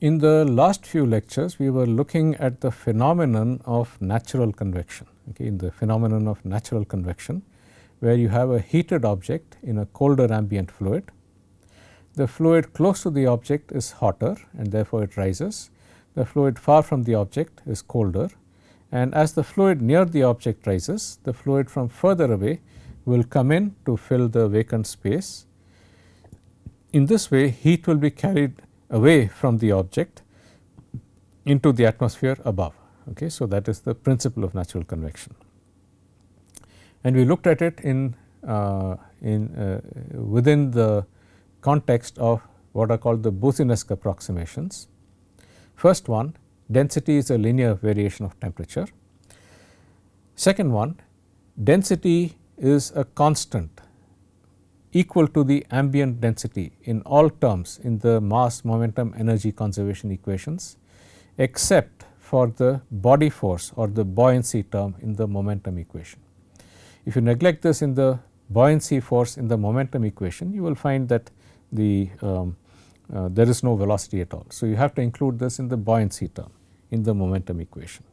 In the last few lectures, we were looking at the phenomenon of natural convection, okay, in the phenomenon of natural convection, where you have a heated object in a colder ambient fluid. The fluid close to the object is hotter and therefore it rises. The fluid far from the object is colder, and as the fluid near the object rises, the fluid from further away will come in to fill the vacant space. In this way, heat will be carried away from the object into the atmosphere above. Okay. So, that is the principle of natural convection, and we looked at it in within the context of what are called the Boussinesq approximations. First one, density is a linear variation of temperature. Second one, density is a constant equal to the ambient density in all terms in the mass momentum energy conservation equations, except for the body force or the buoyancy term in the momentum equation. If you neglect this in the buoyancy force in the momentum equation, you will find that there is no velocity at all. So, you have to include this in the buoyancy term in the momentum equation.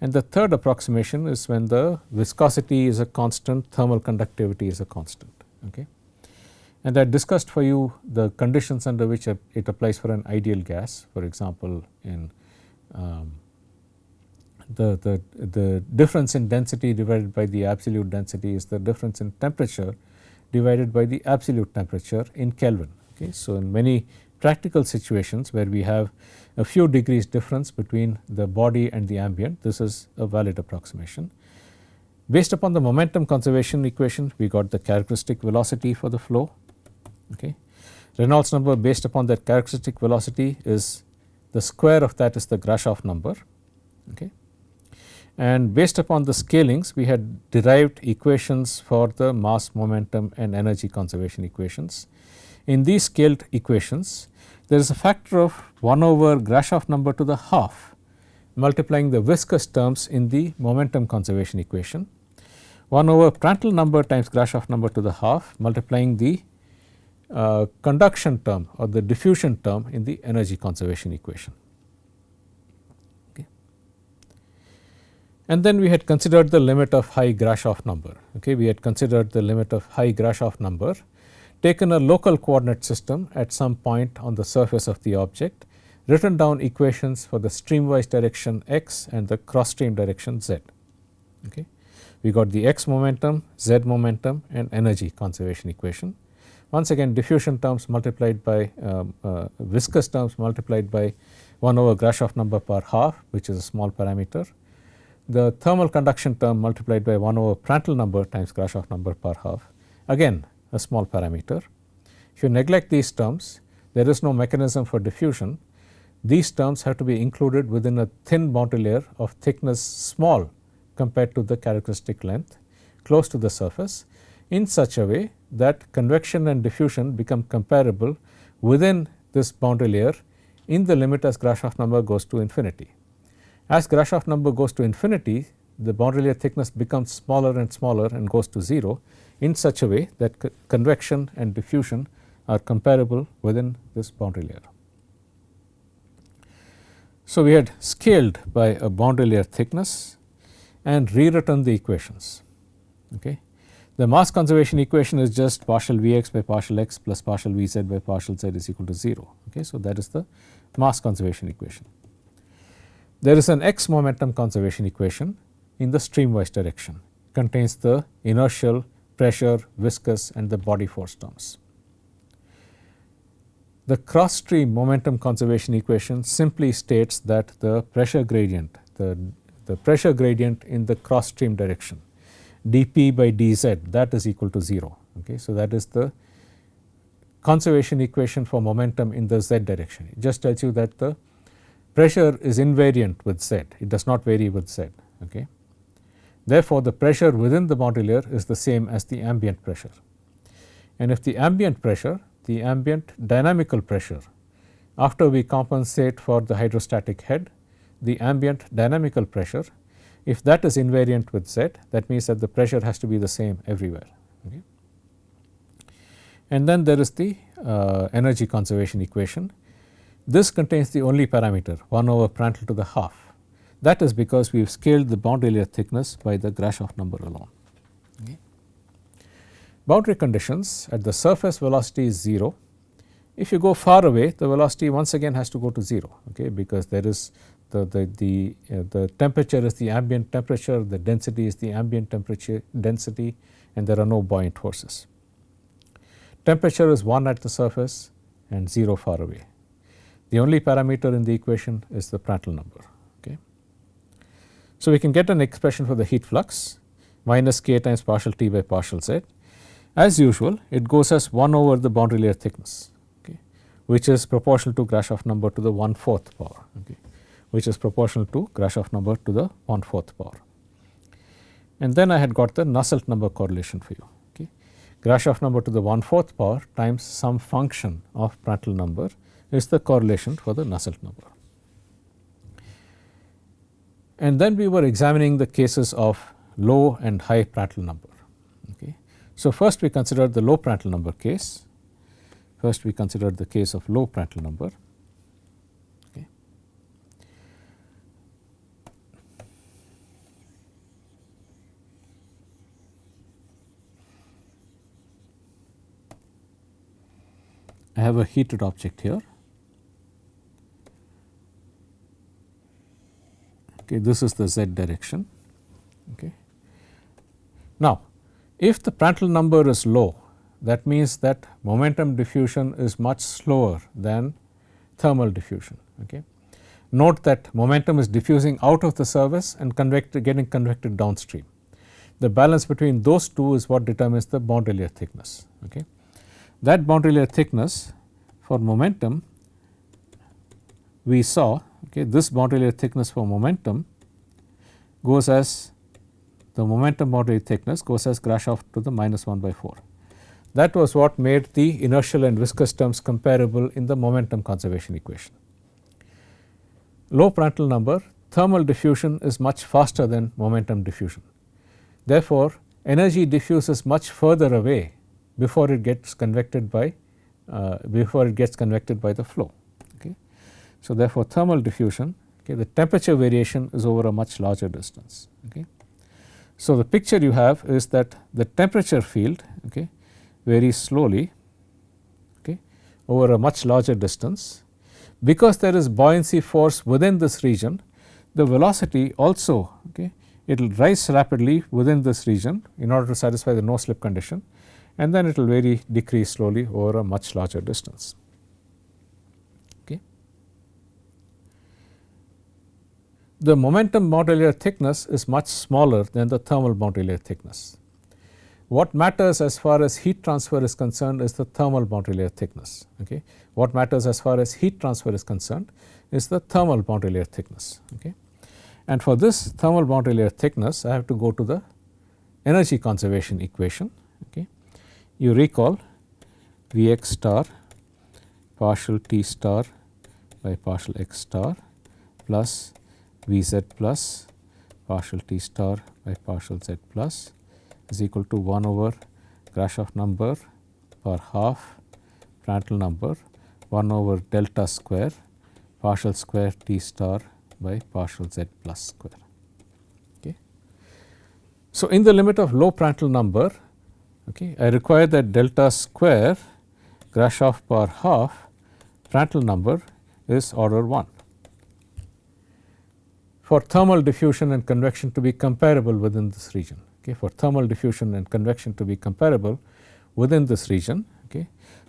And the third approximation is when the viscosity is a constant, thermal conductivity is a constant. Okay. And I discussed for you the conditions under which it applies for an ideal gas. For example, in the difference in density divided by the absolute density is the difference in temperature divided by the absolute temperature in Kelvin. Okay. So, in many practical situations where we have a few degrees difference between the body and the ambient, this is a valid approximation. Based upon the momentum conservation equation, we got the characteristic velocity for the flow. Okay. Reynolds number based upon that characteristic velocity is the square of that is the Grashof number. Okay. And based upon the scalings, we had derived equations for the mass, momentum and energy conservation equations. In these scaled equations, there is a factor of 1 over Grashof number to the half multiplying the viscous terms in the momentum conservation equation, 1 over Prandtl number times Grashof number to the half multiplying the conduction term or the diffusion term in the energy conservation equation. Okay. And then we had considered the limit of high Grashof number. Okay. We had considered the limit of high Grashof number, taken a local coordinate system at some point on the surface of the object, written down equations for the streamwise direction x and the cross stream direction z. Okay. We got the x momentum, z momentum and energy conservation equation. Once again, diffusion terms multiplied by viscous terms multiplied by 1 over Grashof number per half, which is a small parameter. The thermal conduction term multiplied by 1 over Prandtl number times Grashof number per half, again a small parameter. If you neglect these terms, there is no mechanism for diffusion. These terms have to be included within a thin boundary layer of thickness small compared to the characteristic length close to the surface, in such a way that convection and diffusion become comparable within this boundary layer in the limit as Grashof number goes to infinity. As Grashof number goes to infinity, the boundary layer thickness becomes smaller and smaller and goes to 0 in such a way that convection and diffusion are comparable within this boundary layer. So, we had scaled by a boundary layer thickness and rewritten the equations. Okay. The mass conservation equation is just partial Vx by partial x plus partial Vz by partial z is equal to 0. Okay. So, that is the mass conservation equation. There is an x momentum conservation equation in the streamwise direction, contains the inertial, pressure, viscous and the body force terms. The cross stream momentum conservation equation simply states that the pressure gradient, the pressure gradient in the cross stream direction dP by dz, that is equal to 0. Okay. So, that is the conservation equation for momentum in the z direction. It just tells you that the pressure is invariant with z, it does not vary with z. Okay. Therefore, the pressure within the boundary layer is the same as the ambient pressure, and if the ambient pressure, the ambient dynamical pressure, after we compensate for the hydrostatic head, the ambient dynamical pressure, if that is invariant with z, that means that the pressure has to be the same everywhere. Okay. And then there is the energy conservation equation, This contains the only parameter 1 over Prandtl to the half. That is because we have scaled the boundary layer thickness by the Grashof number alone. Okay. Boundary conditions at the surface velocity is 0. If you go far away, the velocity once again has to go to 0, okay, because there is the temperature is the ambient temperature, the density is the ambient temperature density, and there are no buoyant forces. Temperature is 1 at the surface and 0 far away. The only parameter in the equation is the Prandtl number. Okay. So, we can get an expression for the heat flux minus k times partial T by partial Z. As usual, it goes as 1 over the boundary layer thickness, okay, which is proportional to Grashof number to the 1/4 power, okay, which is proportional to Grashof number to the 1/4 power. And then I had got the Nusselt number correlation for you. Okay. Grashof number to the 1/4 power times some function of Prandtl number is the correlation for the Nusselt number. And then we were examining the cases of low and high Prandtl number. Okay. So, first we considered the low Prandtl number case. First we considered the case of low Prandtl number. Okay. I have a heated object here. Okay, this is the z direction. Okay. Now, if the Prandtl number is low, that means that momentum diffusion is much slower than thermal diffusion. Okay. Note that momentum is diffusing out of the surface and getting convected downstream. The balance between those two is what determines the boundary layer thickness. Okay. That boundary layer thickness for momentum we saw, okay, this boundary layer thickness for momentum goes as the momentum boundary thickness goes as Grashof to the minus 1/4. That was what made the inertial and viscous terms comparable in the momentum conservation equation. Low Prandtl number, thermal diffusion is much faster than momentum diffusion. Therefore, energy diffuses much further away before it gets convected by the flow. Okay. So, therefore, thermal diffusion, okay, the temperature variation is over a much larger distance. Okay. So, the picture you have is that the temperature field, okay, varies slowly, okay, over a much larger distance. Because there is buoyancy force within this region, the velocity also, okay, it will rise rapidly within this region in order to satisfy the no slip condition, and then it will decrease slowly over a much larger distance. Okay. The momentum boundary layer thickness is much smaller than the thermal boundary layer thickness. What matters as far as heat transfer is concerned is the thermal boundary layer thickness. Okay. What matters as far as heat transfer is concerned is the thermal boundary layer thickness. Okay. And for this thermal boundary layer thickness, I have to go to the energy conservation equation. Okay. You recall Vx star partial T star by partial x star plus Vz plus partial T star by partial z plus is equal to 1 over Grashof number per half Prandtl number 1 over delta square partial square T star by partial z plus square. Okay. So, in the limit of low Prandtl number, okay, I require that delta square Grashof per half Prandtl number is order 1. For thermal diffusion and convection to be comparable within this region, okay, for thermal diffusion and convection to be comparable within this region, okay,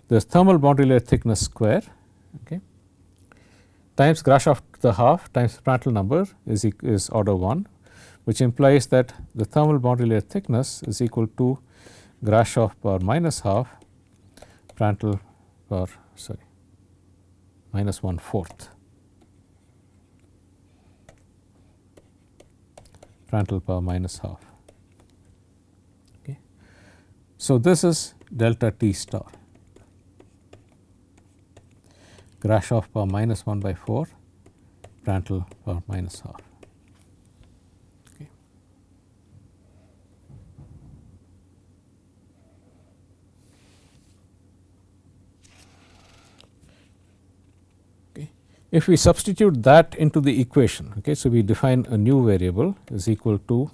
the thermal boundary layer thickness square, okay, times Grashof to the half times Prandtl number is order 1, which implies that the thermal boundary layer thickness is equal to Grashof per minus half Prandtl per minus 1/4 Prandtl per minus half. Okay. So, this is delta T star Grashof per minus 1/4 Prandtl per minus half. Okay. Okay. If we substitute that into the equation, okay, so we define a new variable is equal to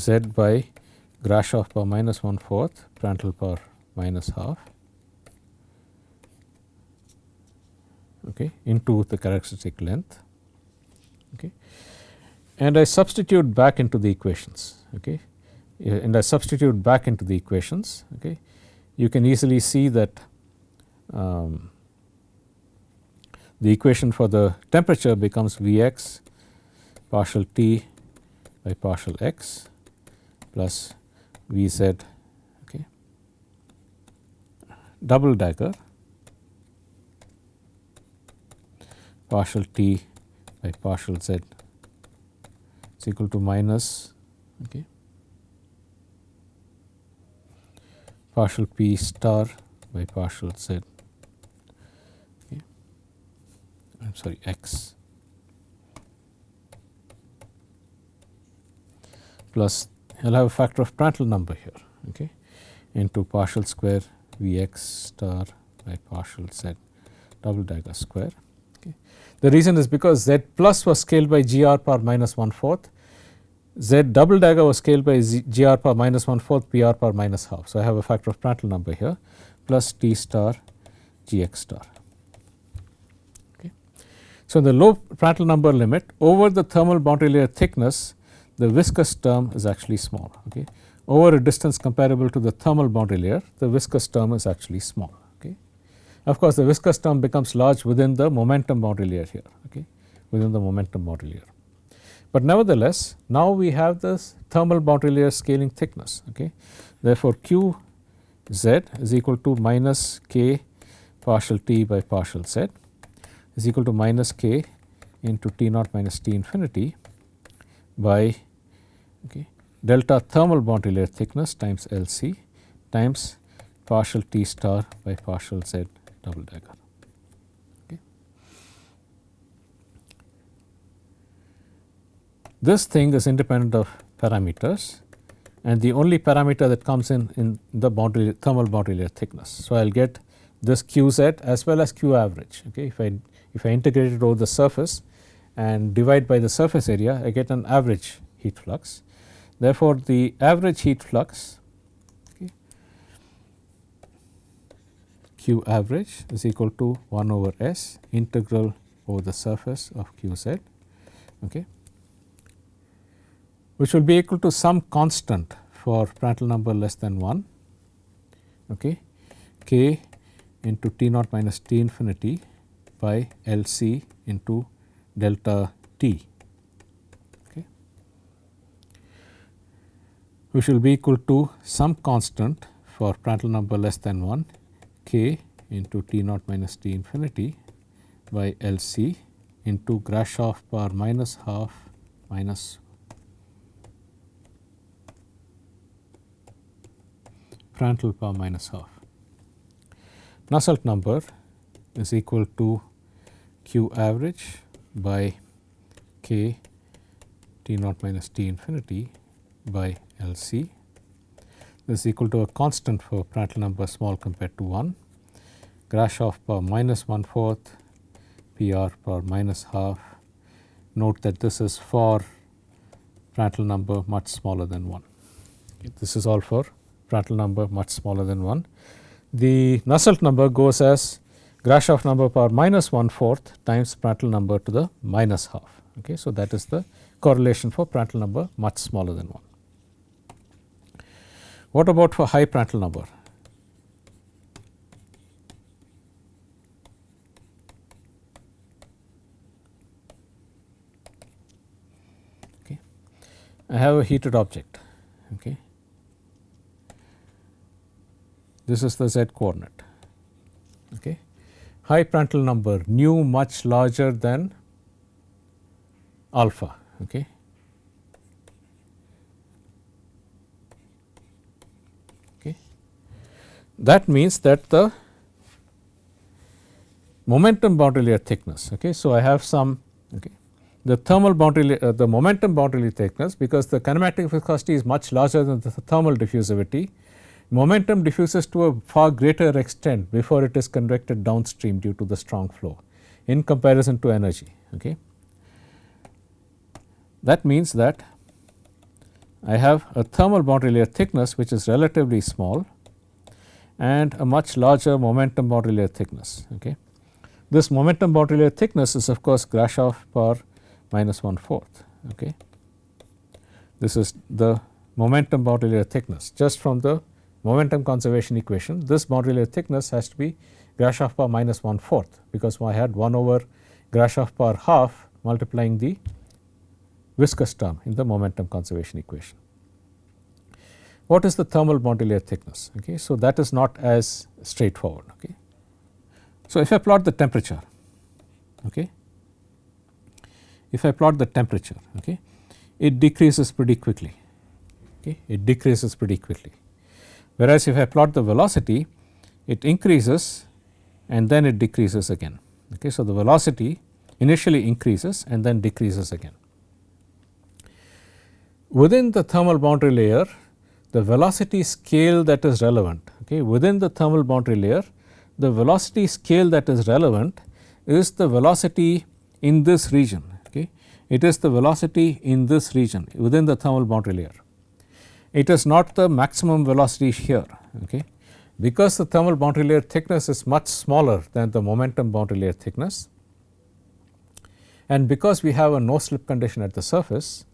z by Grashof power minus 1/4 Prandtl power minus half, okay, into the characteristic length, okay, and I substitute back into the equations, okay, and I substitute back into the equations, okay, you can easily see that the equation for the temperature becomes Vx partial T by partial x plus Vz, okay, double dagger partial T by partial z is equal to minus, okay, partial P star by partial z, okay, I am sorry x, plus I will have a factor of Prandtl number here, okay, into partial square Vx star by partial z double dagger square. Okay. The reason is because z plus was scaled by gr power minus 1/4, z double dagger was scaled by gr power minus 1/4 pr power minus half. So, I have a factor of Prandtl number here plus t star gx star. Okay. So, in the low Prandtl number limit over the thermal boundary layer thickness, the viscous term is actually small. Okay. Over a distance comparable to the thermal boundary layer, the viscous term is actually small. Okay. Of course, the viscous term becomes large within the momentum boundary layer here, okay, within the momentum boundary layer. But nevertheless, now we have this thermal boundary layer scaling thickness. Okay. Therefore, Q z is equal to minus k partial t by partial z is equal to minus k into T naught minus T infinity by, okay, delta thermal boundary layer thickness times Lc times partial T star by partial z double dagger. Okay. This thing is independent of parameters, and the only parameter that comes in the boundary thermal boundary layer thickness. So, I will get this Qz as well as Q average. Okay. If I integrate it over the surface and divide by the surface area, I get an average heat flux. Therefore, the average heat flux, okay, Q average is equal to 1 over S integral over the surface of Qz, okay, which will be equal to some constant for Prandtl number less than 1, okay, k into T naught minus T infinity by Lc into delta T, okay, which will be equal to some constant for Prandtl number less than 1, k into T naught minus T infinity by Lc into Grashof power minus half minus Prandtl power minus half. Nusselt number is equal to Q average by k T naught minus T infinity by Lc. This is equal to a constant for Prandtl number small compared to 1, Grashof power minus 1/4 Pr power minus half. Note that this is for Prandtl number much smaller than 1. Okay, this is all for Prandtl number much smaller than 1. The Nusselt number goes as Grashof number power minus 1/4 times Prandtl number to the minus half. Okay, so, that is the correlation for Prandtl number much smaller than 1. What about for high Prandtl number? Okay. I have a heated object. Okay. This is the z coordinate. Okay. High Prandtl number nu much larger than alpha. Okay. Okay. That means that the momentum boundary layer thickness. Okay. So, I have some, okay, the thermal boundary layer, the momentum boundary layer thickness, because the kinematic viscosity is much larger than the thermal diffusivity, momentum diffuses to a far greater extent before it is convected downstream due to the strong flow in comparison to energy. Okay. That means that I have a thermal boundary layer thickness which is relatively small and a much larger momentum boundary layer thickness. Okay. This momentum boundary layer thickness is of course Grashof power minus 1/4. Okay. This is the momentum boundary layer thickness just from the momentum conservation equation. This boundary layer thickness has to be Grashof power minus 1/4 because I had 1 over Grashof power half multiplying the viscous term in the momentum conservation equation. What is the thermal boundary layer thickness? Okay. So, that is not as straightforward. Okay. So, if I plot the temperature, okay, if I plot the temperature, okay, it decreases pretty quickly. Okay. It decreases pretty quickly. Whereas, if I plot the velocity, it increases and then it decreases again. Okay. So, the velocity initially increases and then decreases again. Within the thermal boundary layer, the velocity scale that is relevant, okay, within the thermal boundary layer, the velocity scale that is relevant is the velocity in this region. Okay. It is the velocity in this region within the thermal boundary layer. It is not the maximum velocity here. Okay. Because the thermal boundary layer thickness is much smaller than the momentum boundary layer thickness, and because we have a no slip condition at the surface,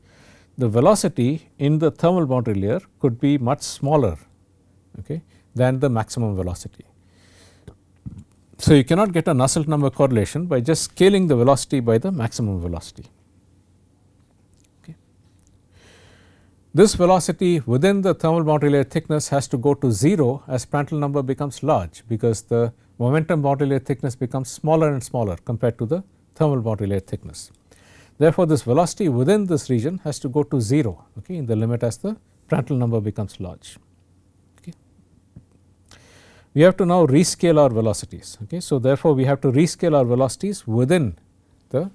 the velocity in the thermal boundary layer could be much smaller, okay, than the maximum velocity. So, you cannot get a Nusselt number correlation by just scaling the velocity by the maximum velocity. Okay. This velocity within the thermal boundary layer thickness has to go to 0 as Prandtl number becomes large, because the momentum boundary layer thickness becomes smaller and smaller compared to the thermal boundary layer thickness. Therefore, this velocity within this region has to go to 0, okay, in the limit as the Prandtl number becomes large. Okay. We have to now rescale our velocities. Okay. So, therefore, we have to rescale our velocities within the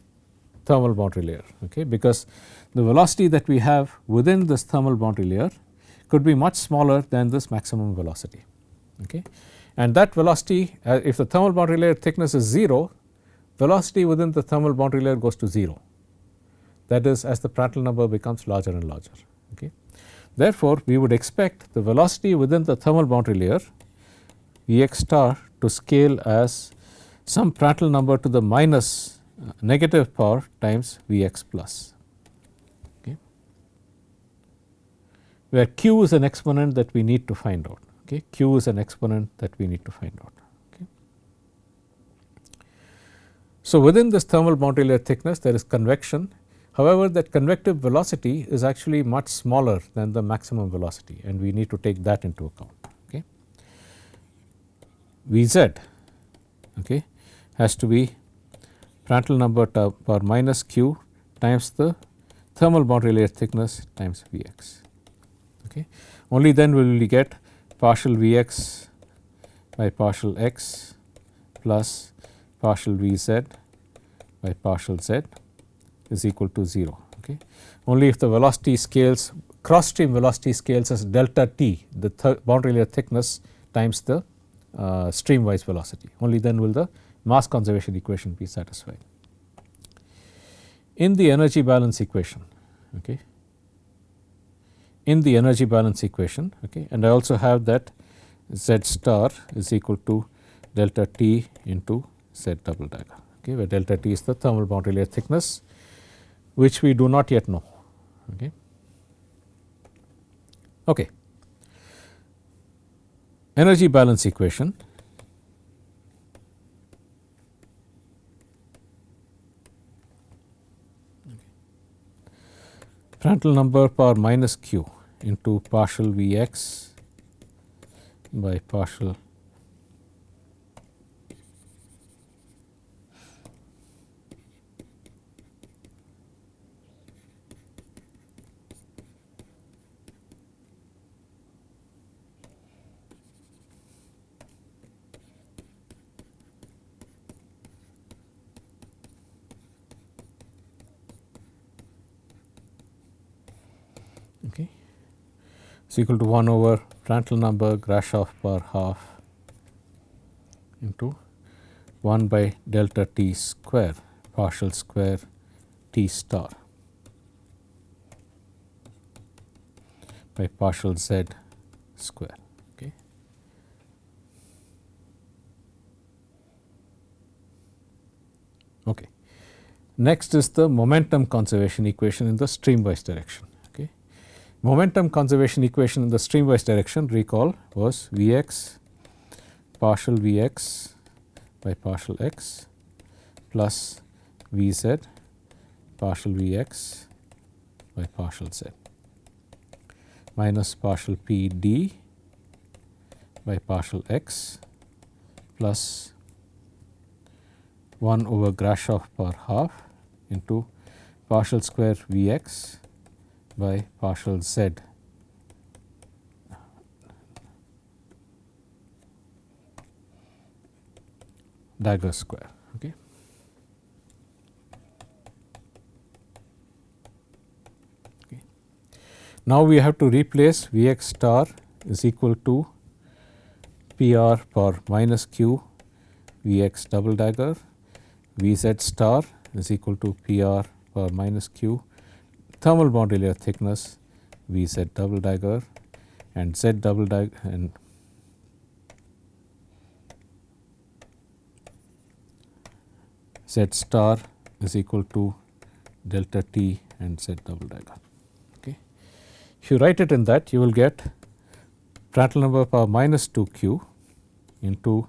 thermal boundary layer, okay, because the velocity that we have within this thermal boundary layer could be much smaller than this maximum velocity. Okay. And that velocity, if the thermal boundary layer thickness is 0, velocity within the thermal boundary layer goes to 0. That is, as the Prandtl number becomes larger and larger. Okay. Therefore, we would expect the velocity within the thermal boundary layer Vx star to scale as some Prandtl number to the minus negative power times Vx plus, okay, where q is an exponent that we need to find out. Okay. Q is an exponent that we need to find out. Okay. So, within this thermal boundary layer thickness there is convection. However, that convective velocity is actually much smaller than the maximum velocity, and we need to take that into account. Okay. Vz, okay, has to be Prandtl number power minus q times the thermal boundary layer thickness times Vx. Okay. Only then will we get partial Vx by partial x plus partial Vz by partial z is equal to 0. Okay. Only if the velocity scales, cross stream velocity scales as delta t, the boundary layer thickness times the streamwise velocity, only then will the mass conservation equation be satisfied. In the energy balance equation, okay, in the energy balance equation, okay, and I also have that z star is equal to delta t into z double dagger, okay, where delta t is the thermal boundary layer thickness, which we do not yet know. Okay. Okay. Energy balance equation. Prandtl number power minus q into partial Vx by partial is equal to 1 over Prandtl number Grashof per half into 1 by delta t square partial square t star by partial z square. Okay. Okay. Next is the momentum conservation equation in the streamwise direction. Okay. Momentum conservation equation in the streamwise direction, recall, was Vx partial Vx by partial x plus Vz partial Vx by partial z minus partial Pd by partial x plus 1 over Grashof per half into partial square Vx by partial z dagger square. Okay. Okay. Now we have to replace Vx star is equal to Pr per minus q Vx double dagger, Vz star is equal to Pr per minus q thermal boundary layer thickness Vz double dagger and Z double dagger and Z star is equal to delta t and Z double dagger. Okay. If you write it in that, you will get Prandtl number power minus 2q into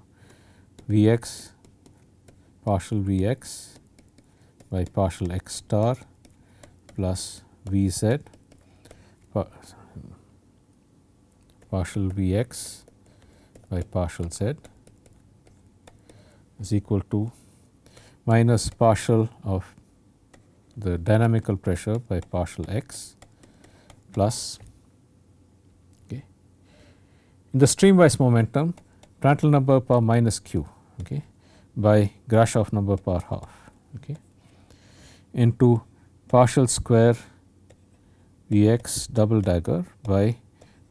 Vx partial Vx by partial x star plus Vz partial Vx by partial z is equal to minus partial of the dynamical pressure by partial x plus, okay. In the streamwise momentum, Prandtl number per minus q, okay, by Grashof number per half, okay, into partial square Vx double dagger by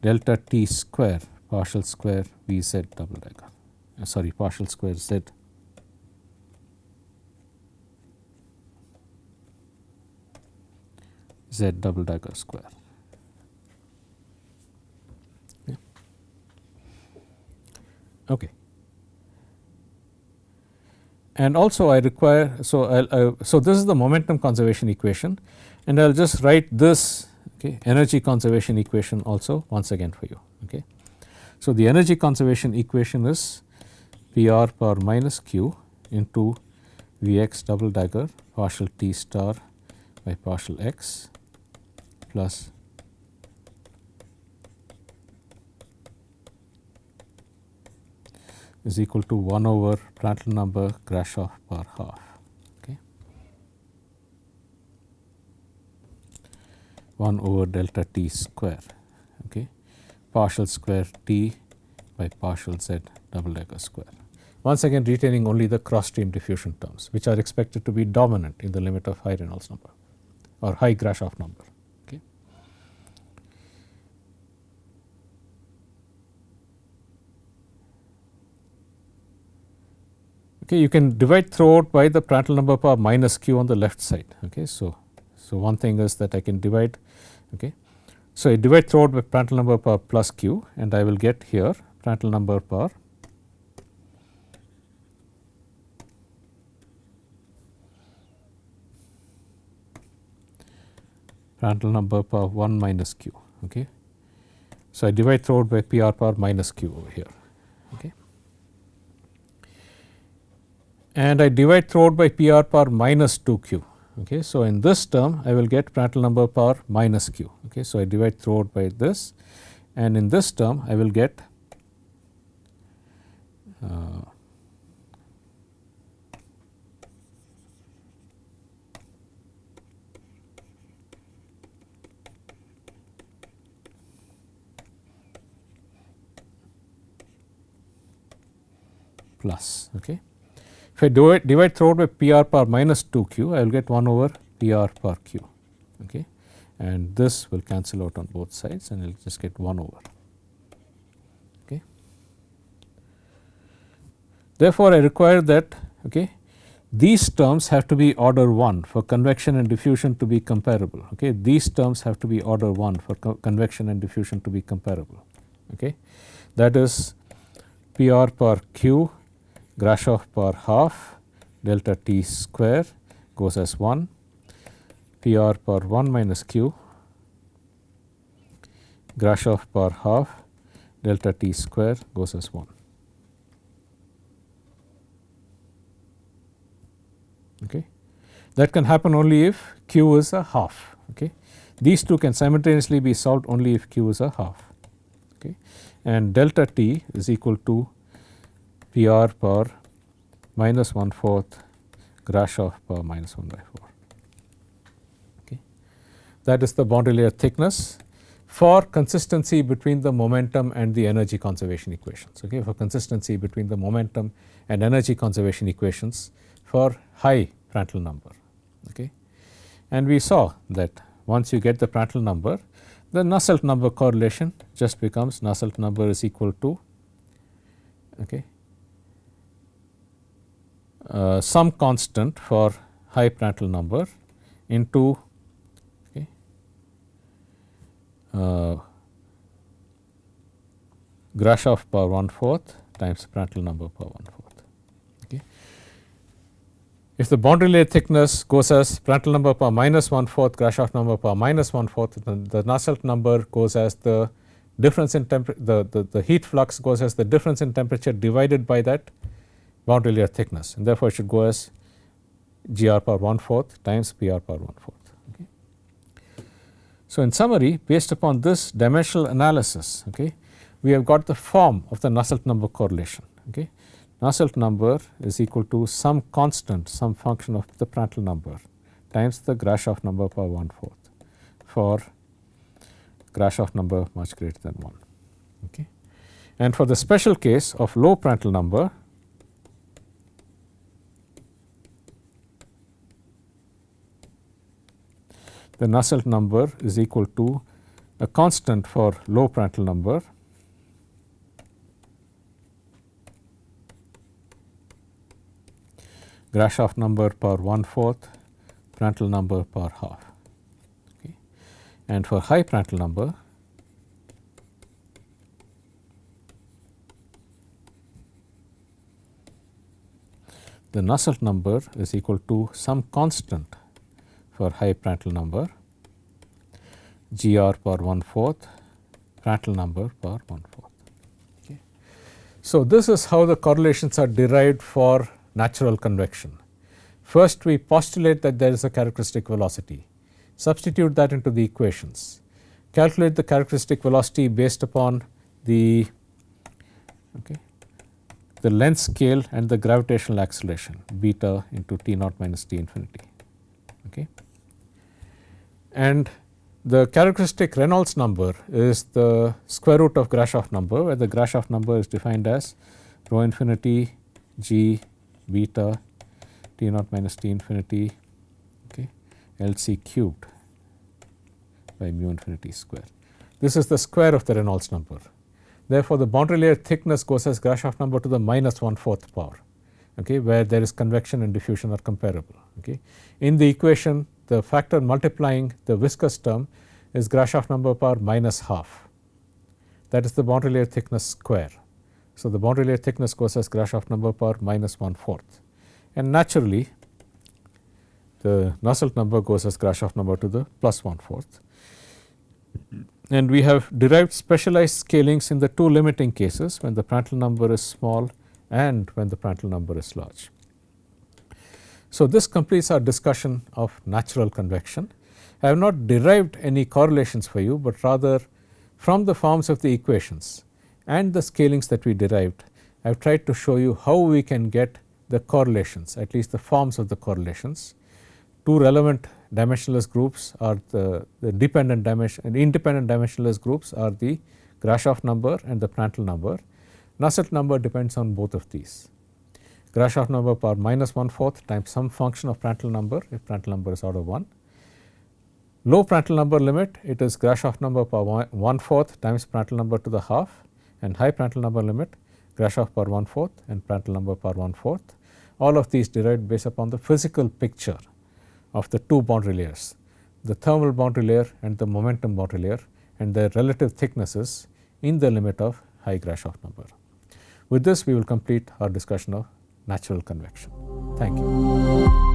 delta t square partial square Vz double dagger, partial square z Z double dagger square. Yeah. Okay. And also I require, so this is the momentum conservation equation, and I will just write this, okay, energy conservation equation also once again for you. Okay. So the energy conservation equation is Pr per minus q into Vx double dagger partial t star by partial x plus is equal to 1 over Prandtl number Grashof per half. Okay. 1 over delta t square, okay, partial square t by partial z double dagger square. Once again retaining only the cross stream diffusion terms, which are expected to be dominant in the limit of high Reynolds number or high Grashof number. Okay. Okay, you can divide throughout by the Prandtl number power minus q on the left side. Okay, so one thing is that I can divide. Okay, so I divide throughout by Prandtl number power plus q, and I will get here Prandtl number power Prandtl number power 1 minus q. Okay, so I divide throughout by Pr power minus q over here. Okay. And I divide throughout by Pr power minus 2q. Okay. So in this term I will get Prandtl number power minus q. Okay. So I divide throughout by this, and in this term I will get plus. Okay. If I divide throughout by Pr power minus 2q, I will get 1 over Pr per q. Okay. And this will cancel out on both sides, and I will just get 1 over. Therefore, I require that these terms have to be order 1 for convection and diffusion to be comparable. These terms have to be order 1 for convection and diffusion to be comparable. That is PR per Q Grashof per half delta T square goes as 1, PR per 1 minus Q Grashof per half delta T square goes as 1. That can happen only if Q is a half. These two can simultaneously be solved only if Q is a half. And delta T is equal to PR per minus 1/4 Grashof per minus 1/4. That is the boundary layer thickness for consistency between the momentum and the energy conservation equations. For consistency between the momentum and energy conservation equations for high Prandtl number. And we saw that once you get the Prandtl number, the Nusselt number correlation just becomes Nusselt number is equal to some constant for high Prandtl number into Grashof per 1/4 times Prandtl number per 1/4. If the boundary layer thickness goes as Prandtl number per minus 1/4 Grashof number per minus 1/4, then the Nusselt number goes as the difference in the heat flux goes as the difference in temperature divided by that boundary layer thickness, and therefore it should go as GR per 1/4 times PR per 1/4. So, in summary, based upon this dimensional analysis, we have got the form of the Nusselt number correlation. Nusselt number is equal to some constant, some function of the Prandtl number times the Grashof number per 1/4 for Grashof number much greater than 1. And for the special case of low Prandtl number, the Nusselt number is equal to a constant for low Prandtl number Grashof number per 1/4 Prandtl number per half. And for high Prandtl number, the Nusselt number is equal to some constant for high Prandtl number GR per 1/4 Prandtl number per 1/4. So, this is how the correlations are derived for natural convection. First, we postulate that there is a characteristic velocity, substitute that into the equations, calculate the characteristic velocity based upon the length scale and the gravitational acceleration beta into T naught minus T infinity. And the characteristic Reynolds number is the square root of Grashof number, where the Grashof number is defined as rho infinity G beta T naught minus T infinity LC cubed by mu infinity square. This is the square of the Reynolds number. Therefore, the boundary layer thickness goes as Grashof number to the minus 1/4 power, where there is convection and diffusion are comparable. In the equation, the factor multiplying the viscous term is Grashof number power minus half. That is the boundary layer thickness square. So, the boundary layer thickness goes as Grashof number power minus 1/4, and naturally the Nusselt number goes as Grashof number to the plus 1/4. And we have derived specialized scalings in the two limiting cases, when the Prandtl number is small and when the Prandtl number is large. So, this completes our discussion of natural convection. I have not derived any correlations for you, but rather from the forms of the equations and the scalings that we derived, I have tried to show you how we can get the correlations, at least the forms of the correlations. Two relevant dimensionless groups are the independent dimensionless groups are the Grashof number and the Prandtl number. Nusselt number depends on both of these. Grashof number power minus 1/4 times some function of Prandtl number if Prandtl number is order 1. Low Prandtl number limit, it is Grashof number power 1/4 times Prandtl number to the half, and high Prandtl number limit Grashof power 1/4 and Prandtl number power 1/4. All of these derived based upon the physical picture of the two boundary layers, the thermal boundary layer and the momentum boundary layer, and their relative thicknesses in the limit of high Grashof number. With this, we will complete our discussion of natural convection. Thank you.